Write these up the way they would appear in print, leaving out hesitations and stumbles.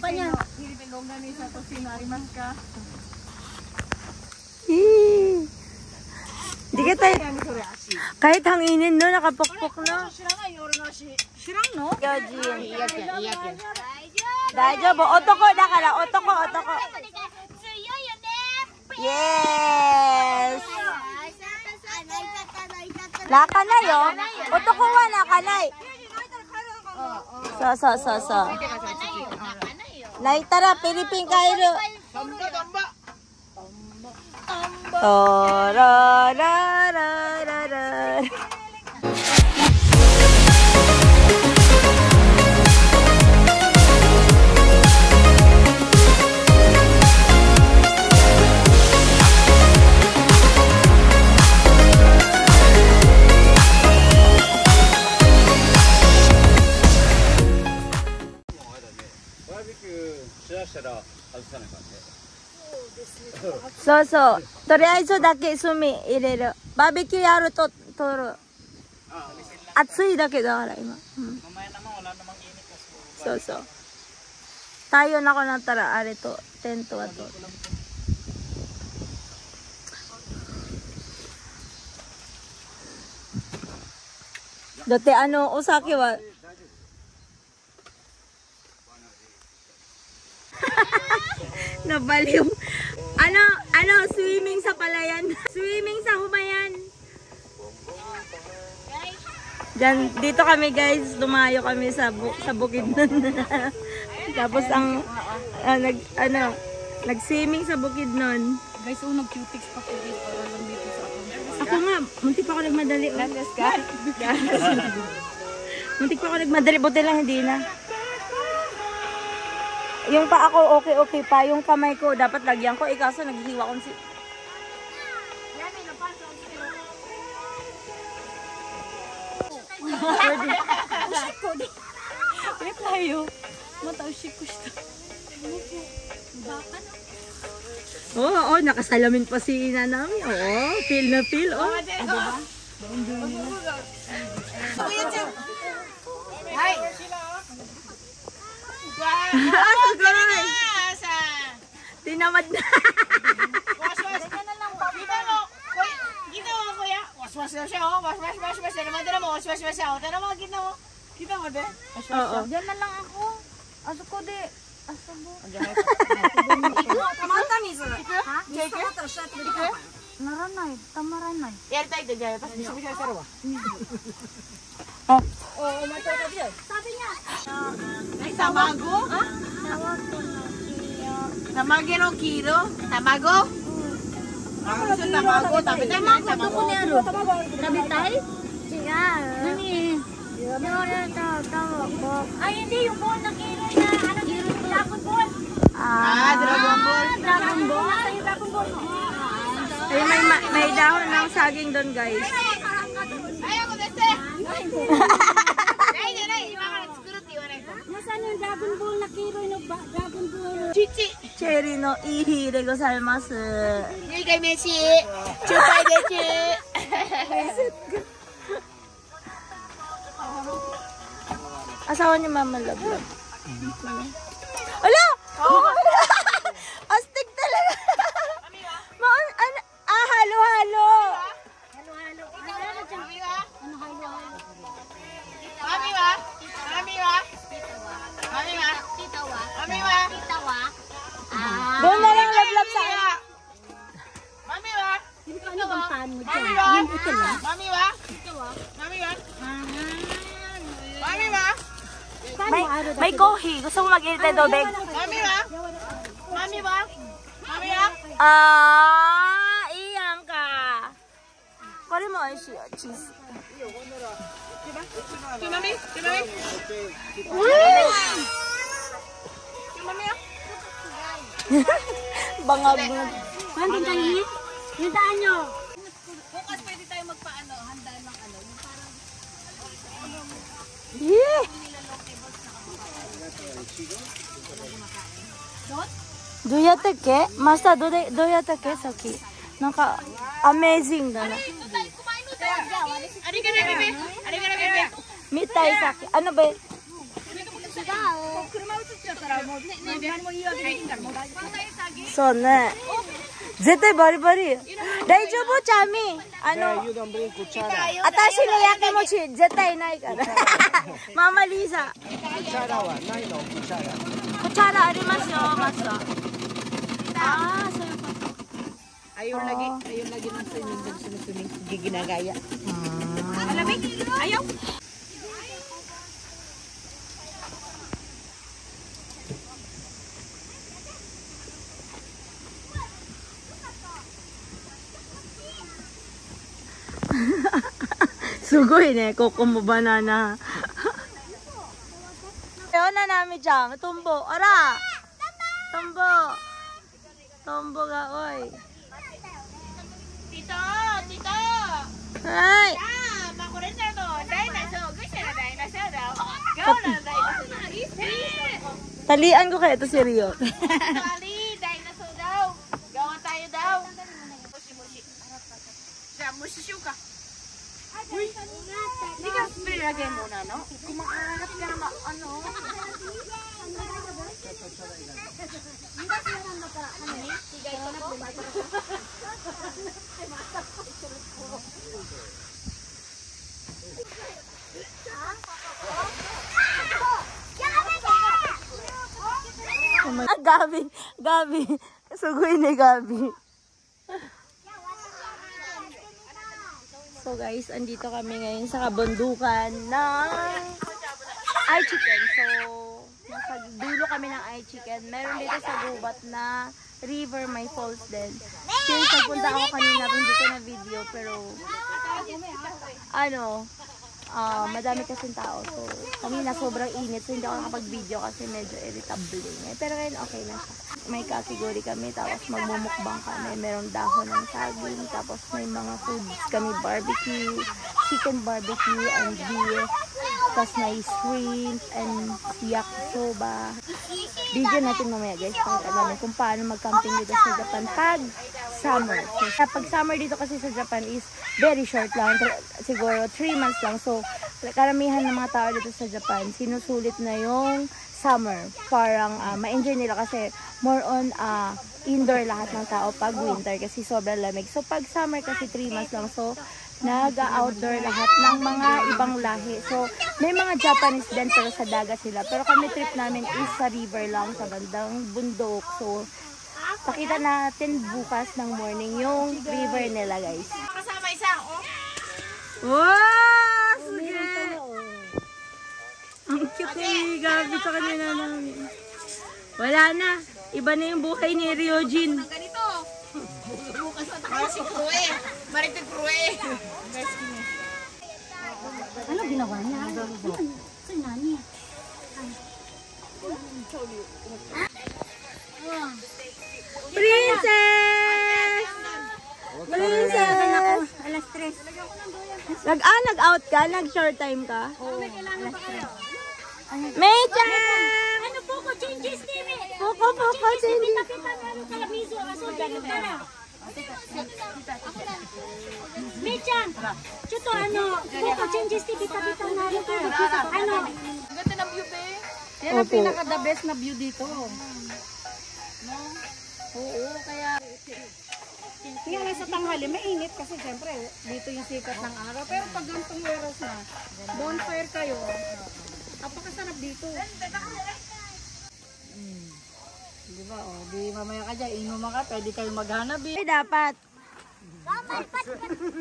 pa niya. Hindi ka tayo. Kahit hanginin no, nakapukpok no. Shirang no? Yojin. Daijoubu. Otoko da kara. Otoko. Yes. Nakanay yo. Otoko wa nakanay. So. Naitara Philippine kairu. Torarararara.そう。とりあえずだけ炭入れる。バーベキューやると取る。暑いだけだから今。そう。太陽なくなったらあれとテントは取る。だってお酒はnabaliw. Swimming sa palayan. Swimming sa humayan. Dito kami guys, dumayo kami sa bukid nun. Tapos nag-swimming sa bukid nun. Guys, nag-cutics pa ko dito para lang dito sa ako. Ako nga, muntik pa ako nagmadali. Muntik pa ako nagmadali, buti lang hindi na. Yung pa ako okay pa, yung kamay ko dapat lagyan ko, ikaso naghihiwa ko si... Wait tayo. Mataushik ko siya. Oo, nakasalamin pa si ina namin. Oo, feel na feel. Oh. Hi! Tinamad na. Was na siya, oh. Was. Naman mo, was siya, oh. Tara mga kita mo. Kita mo, de? Oo. Diyan na lang ako. Aso ko, de. Aso mo. Tamata mizu. Ha? Jake? Naranay. Tamaranay. Yarita ito, Jaya. Pas bisa-bisa sa rawa. Oh. Oh, umatay ka diyan. Sabi niya. Ay, tamago? Ha? Tamago no kilo? Tamago? Tamago, tapi tamago. Tamago ni ano? Tabi tayo? Siya. Nani? Ay, hindi. Yung ball na kilo na. Ano kilo? Dragon ball. Dragon ball. Dragon ball. Nasa yung dragon ball. Ay, may dahon ng saging doon, guys. Ayaw ko deste. Nasaan yung dragon ball na kilo? Dragon ball. Chichi. Cherry no ihi de gozaimasu. Nigay meshi. Chupay desu. Asawa ni Mama Love. Ala! Astig talaga. Halo-halo. Doon na lang lablab sa akin. Mami wa? Ano bang pan mo dyan? Yung ito lang. Mami wa? Mami wa? Mami wa? May kohi. Gusto mo mag-irite dobeg? Mami wa? Mami wa? Mami wa? Iyan ka. Kore mo oishii yo, cheese. Mami? Mami? Mami wa? Bangag. Nandun tayo? Yung daan nyo. Bukas pwede tayo magpaano, handa ng ano. Yung parang... Yeah. Do you take it? Master, do you take it? Saki. Nanka, amazing da na. Ari ka na, bebe. Ari ka na, bebe. Mitay saki. Ano ba? そうね。絶対バリバリ。大丈夫チャミ。You don't bring kuchara. 私のやきもち絶対ないから。ママリーザ。 Kuchara wa nai no kuchara. こちらありますよ、マスター。ああ、そういうこと。 Ayaw lagi ng swimming, ginagaya. Alamig, ayaw. Sugoi ne, koko mo banana. Ayun na namin dyan, tumbo. Ara! Tumbo. Tumbo ga, oy. Tito! Tito! Ay! Ah! Makurinda to! Dinosaur! Gusto na dinosaur daw? Gawa na dinosaur! Talian ko kaya ito si Rio. Kali! Dinosaur daw! Gawa tayo daw! Mushi-mushi. Siya, mushi ka. Uy! Hindi ka spray lagay muna, no? Kumakarat ka naman, ano? Gabi, Gabi. Sugoi ni Gabi. So guys, andito kami ngayon sa kabundukan ng iChicken. So, nasa dulo kami ng iChicken. Meron dito sa gubat na river, may falls din. Since nagpunta ako kanina, hindi ko na video, pero madami kasing tao. So, kanina sobrang init, so hindi ako nakapag-video kasi medyo irritable. Pero ngayon okay na siya. May category kami, tapos magmumukbang kami. Merong dahon ng saging, tapos may mga foods kami, barbecue, chicken barbecue and beef. Tapos may shrimp and yakisoba. Video natin mamaya guys, pakita namin kung paano mag-camping dito sa Japan pag summer. So, pag summer dito kasi sa Japan is very short lang, siguro 3 months lang. So, karamihan ng mga tao dito sa Japan, sinusulit na yung summer. Parang ma-enjoy nila kasi more on indoor lahat ng tao pag winter kasi sobrang lamig. So, pag summer kasi 3 months lang. So, nag-outdoor lahat ng mga ibang lahi. So, may mga Japanese din pero sa dagat sila. Pero kami trip namin is sa river lang, sa bandang bundok. So, pakita natin bukas ng morning yung river nila guys. Kasama isang, oh. Wow! Sige! Ang cute ni Gabi sa kanina namin. Wala na. Iba na yung buhay ni Ryojin. Ganito. Bukas na tayo si Krue. Maritig Krue. Ano ginawa niya? Saan nga niya? Princess! Princess! Alas 3. Nag-out ka? Nag-short time ka? Oo, alas 3. Mecha! Ano po ko? Changes din eh. Poko, changes. Kita na ano kalamiso. Aso, ganun ka na. Mechan! Chuto, ano? Poko, changes din. Kita na ano ka. Ano? Ganda ng view, be. Yan ang pinaka-the best na view dito. No? Oo, kaya... Kaya lang sa tanghali, mainit kasi siyempre dito yung sikat ng araw. Pero pag gantong oras na, bonfire kayo, napakasarap dito. Di ba? O, di mamaya ka dyan, inuman ka, pwede kayo maghanap eh. Ay, dapat.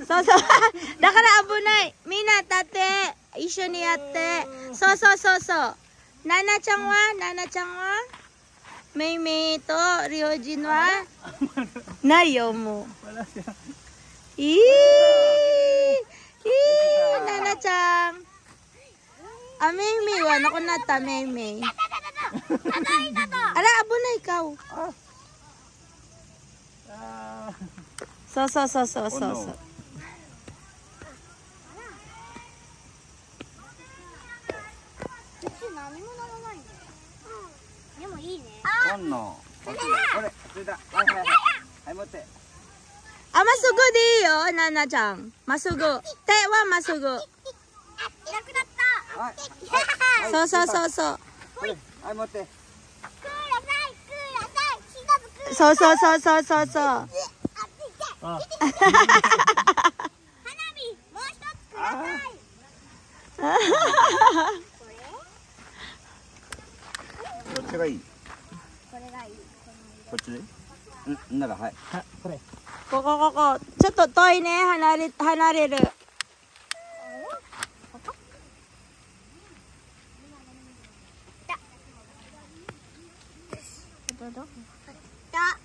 So, daka na abunay. Mina, tate. Isyo ni ate. So. Nana-chan wa? May to, Ryojin wa? Nayo mo. Wala siya. Nana-chan. May wa. Naku nata, may. Ala, abo na ikaw. So. Ono. Ore, sudah. Hai, mote. Masugo di yo, Nana-chan. Masugo. Te wa masugo. So. これはい持って そうそうそうそうそうそう。あどっちがいいこっちでうんならはいこれここ。ちょっと遠いね。離れる。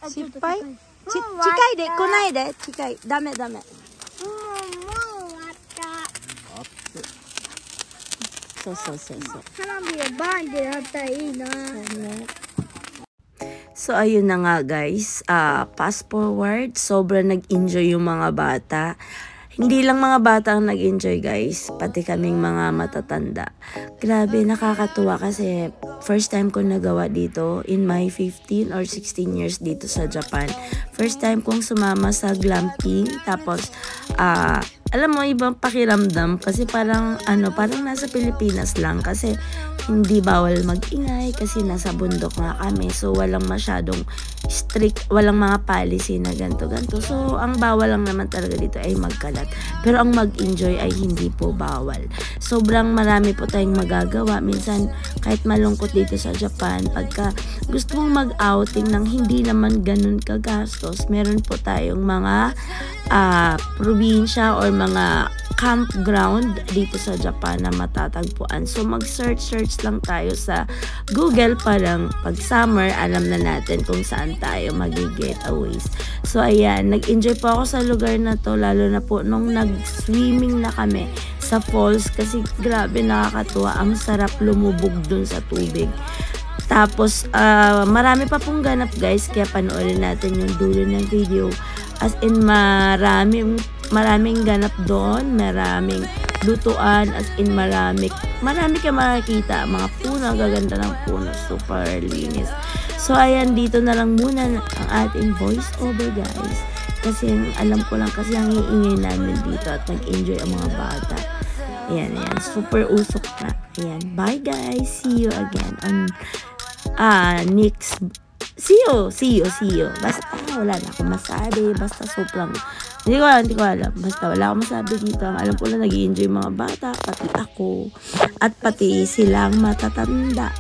失敗？近いで、来ないで。近い。ダメ。そう。花火をバンってやったらいいな。So, ayun na nga guys. Fast forward, sobrang nag-enjoy yung mga bata. Hindi lang mga bata ang nag-enjoy guys, pati kaming mga matatanda. Grabe, nakakatuwa kasi first time ko nagawa dito in my 15 or 16 years dito sa Japan. First time kong sumama sa glamping, tapos alam mo, ibang pakiramdam kasi parang nasa Pilipinas lang kasi hindi bawal mag-ingay kasi nasa bundok nga kami. So, walang masyadong strict, walang mga policy na ganto. So, ang bawal lang naman talaga dito ay magkalat. Pero ang mag-enjoy ay hindi po bawal. Sobrang marami po tayong magagawa. Minsan, kahit malungkot dito sa Japan, pagka gusto mong mag-outing ng hindi naman ganun kagastos, meron po tayong mga probinsya or mga campground dito sa Japan na matatagpuan. So, mag-search lang tayo sa Google. Parang pag summer, alam na natin kung saan tayo mag-getaways. So, ayan. Nag-enjoy po ako sa lugar na to, lalo na po nung nag-swimming na kami sa falls kasi grabe nakakatuwa. Ang sarap lumubog dun sa tubig. Tapos, marami pa pong ganap guys, kaya panoorin natin yung dulo ng video. As in, maraming ganap doon, maraming lutuan, as in marami ka makikita, mga puno, gaganda ng puno, super linis. So, ayan, dito na lang muna ang ating voice over guys. Kasi alam ko lang kasi ang iingay namin dito at nag-enjoy ang mga bata. Ayan, super usok na. Ayan, bye guys, see you again on next. See you. Basta wala na akong masabi. Basta sobrang hindi ko alam. Basta wala akong masabi dito. Ang alam ko lang nag-i-enjoy mga bata, pati ako at pati silang matatanda.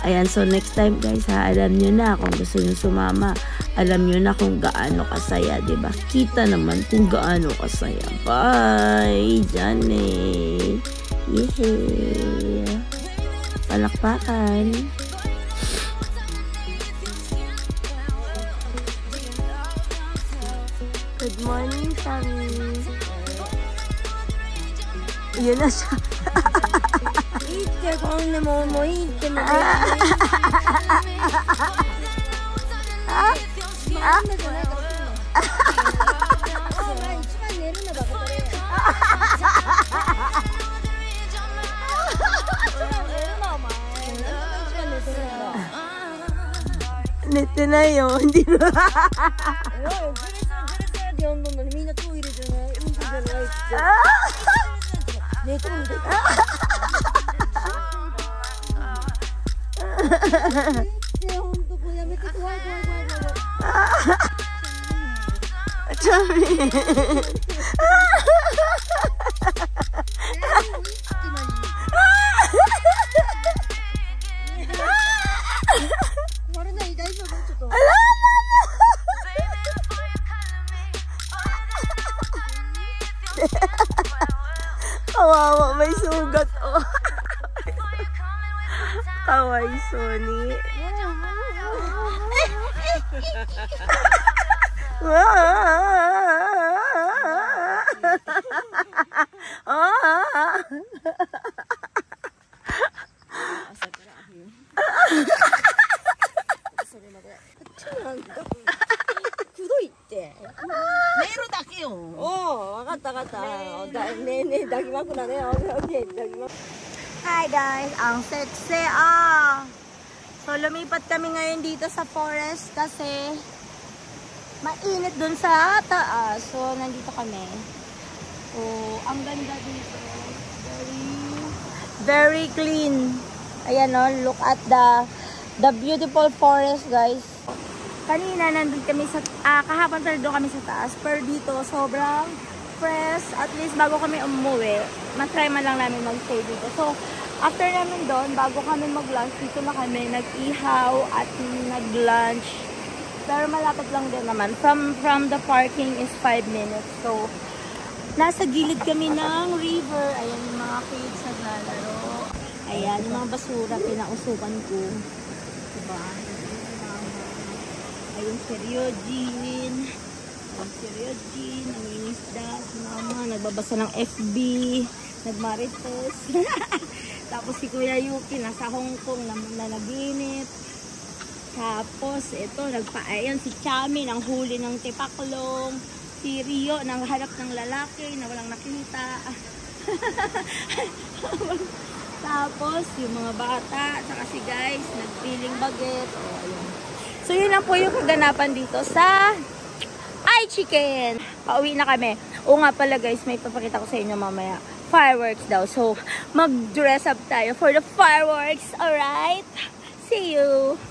Ayan, so next time guys alam nyo na kung gusto nyo sumama. Alam nyo na kung gaano kasaya, diba? Kita naman kung gaano kasaya. Bye! Jane! Yehey! Palakpakan! Good morning, Sammy. Yun na siya. Nete na yun. Hindi na. Kawawa, may sugat. Oh. Kawai, Sony. Hi guys, ang sexy So lumipat kami ngayon dito sa forest kasi mainit dun sa taas. So nandito kami. So ang ganda dito. Very clean. Ayan o, look at the beautiful forest, guys. Kanina nandun kami sa, kahapon tayo doon kami sa taas. Pero dito, sobrang fresh. At least bago kami umuwi, matry man lang namin mag-stay dito. So, after namin doon, bago kami mag-lunch, dito na kami nag-ihaw at nag-lunch. Pero malapit lang din naman. From the parking is 5 minutes. So, nasa gilid kami ng river. Ayan yung mga kids naglalaro. Ayan, yung mga basura, pinausukan ko. Diba? Ayun, si Ryojin. Ayun, si Ryojin. Nangingisda. Si mama, nagbabasa ng FB. Nagmarites. Tapos si Kuya Yuki, nasa Hong Kong na nanaginip. Tapos, ito, ayun, si Chami, nang huli ng tipaklong. Si Rio, nang harap ng lalaki na walang nakita. Tapos, yung mga bata, saka si guys, nagpiling baget. Oh, ayun. So, yun lang po yung kaganapan dito sa iChicken. Pauwi na kami. O nga pala guys, may papakita ko sa inyo mamaya. Fireworks daw. So, mag-dress up tayo for the fireworks. Alright? See you!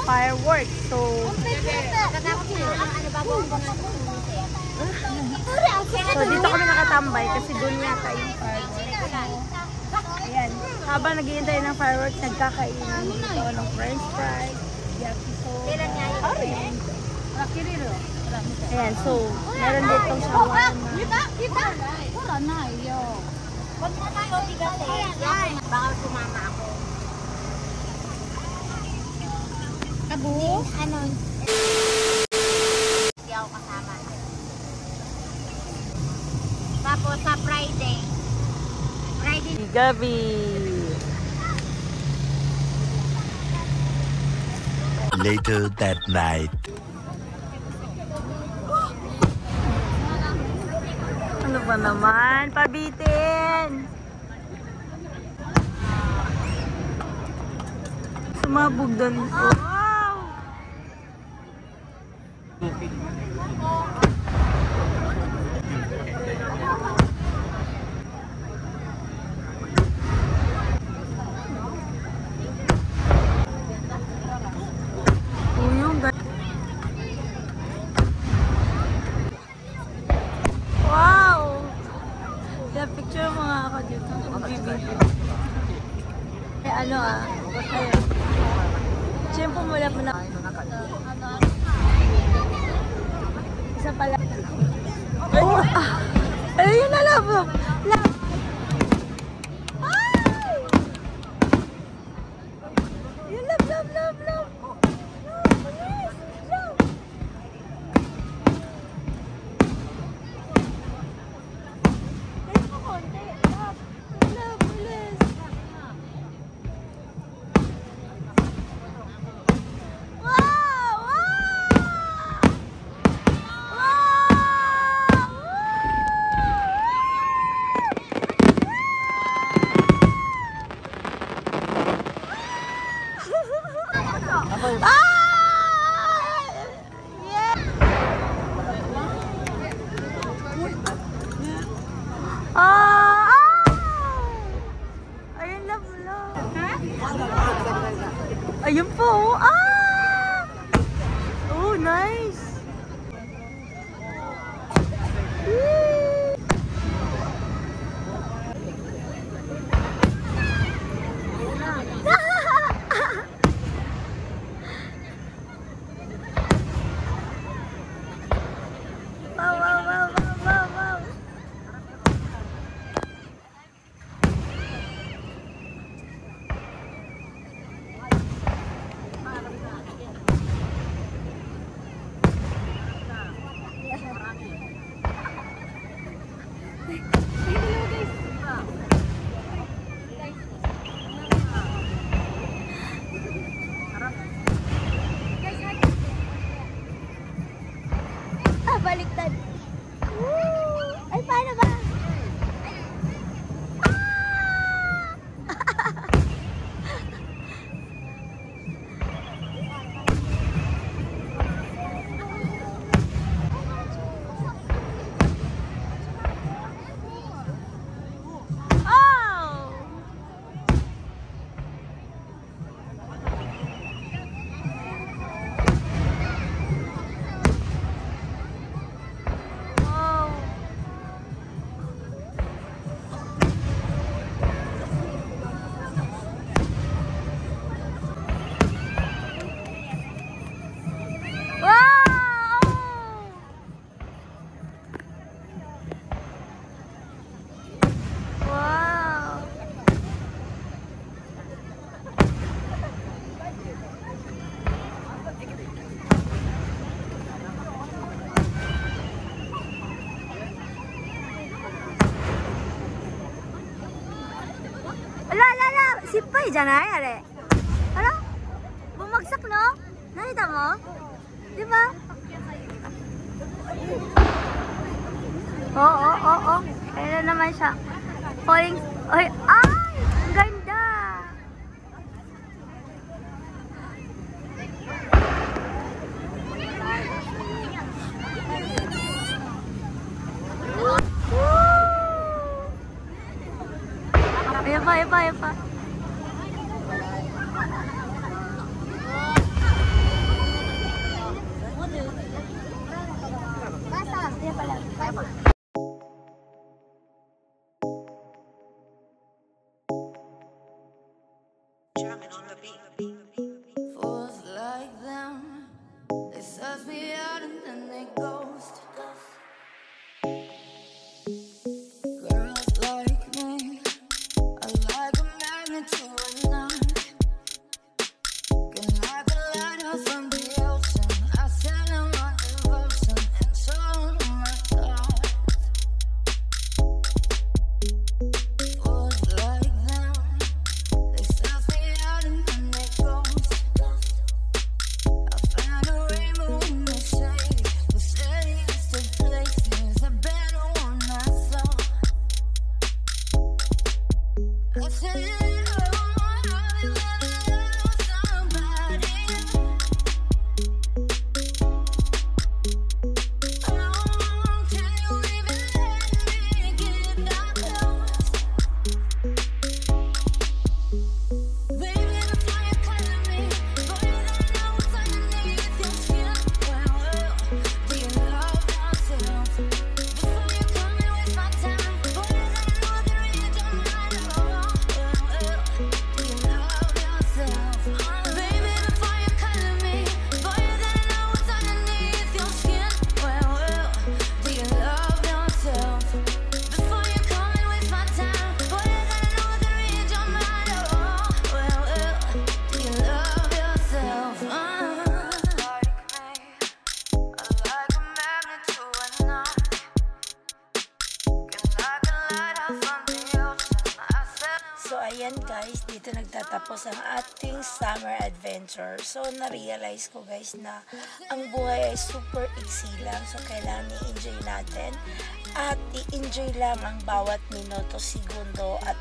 Fireworks. So, dito kami nakatambay kasi doon yata yung fireworks. Ayan. Habang naghihintay ng fireworks, nagkakainan dito ng french fries, yakisoba. Ayan. So, meron ditong shawarma. Pura na yun. Huwag na tayo bigatin. Baka sumama ako. Abu? Ano? Hindi ako kasama. Tapos sa Friday. Gabi. Later that night. Ano ba naman? Pabitin! Sumabog doon po. Wow! Yeah, picture mo nga ako dito. Ano ayun. Siyempre mula po na. Isa pala. Oh! Ayun na, love! Ay! Yun, love! Bilis! Love! Dahil mo konti. Love, bilis! Yeah! Ayun na pala. Ayun po. Oh, nice. Wow. Baliktad. Ay, paano ba? Sipay janai are. Hala? Bumagsak no? Nakita mo? Di ba? Oo. Ayun naman siya. Falling. Ay! Ang ganda! Ayan pa. Fools like them, they suss me out and then they ghost. Girls like me are like a magnet to a knot. Can like a lighter from the ocean. I sell them my devotion and so my thoughts. Fools like them, they suss me out and then they ghost. And guys, dito nagtatapos ang ating summer adventure. So, na-realize ko guys na ang buhay ay super iksi lang. So, kailangan i-enjoy natin. At i-enjoy lang ang bawat minuto, segundo. At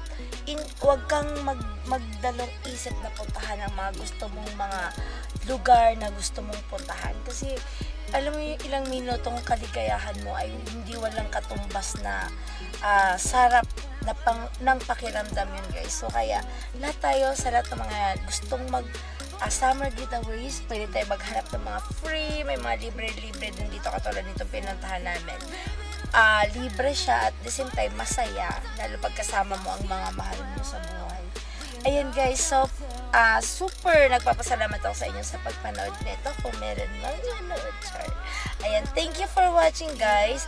huwag kang magdalong isip na puntahan ang mga gusto mong mga lugar na gusto mong puntahan. Kasi, alam mo yung ilang minutong kaligayahan mo ay hindi walang katumbas na sarap na ng pakiramdam yun guys. So kaya lahat tayo sa lahat ng mga gustong mag summer getaways, pwede tayo maghanap ng mga free, may mga libre-libre din dito katulad nitong pinuntahan namin. Libre siya at the same time masaya, lalo pagkasama mo ang mga mahal mo sa buhay. Ayan guys, so super nagpapasalamat ako sa inyo sa pagpanood nito kung meron mang nanood. Ayan, thank you for watching guys.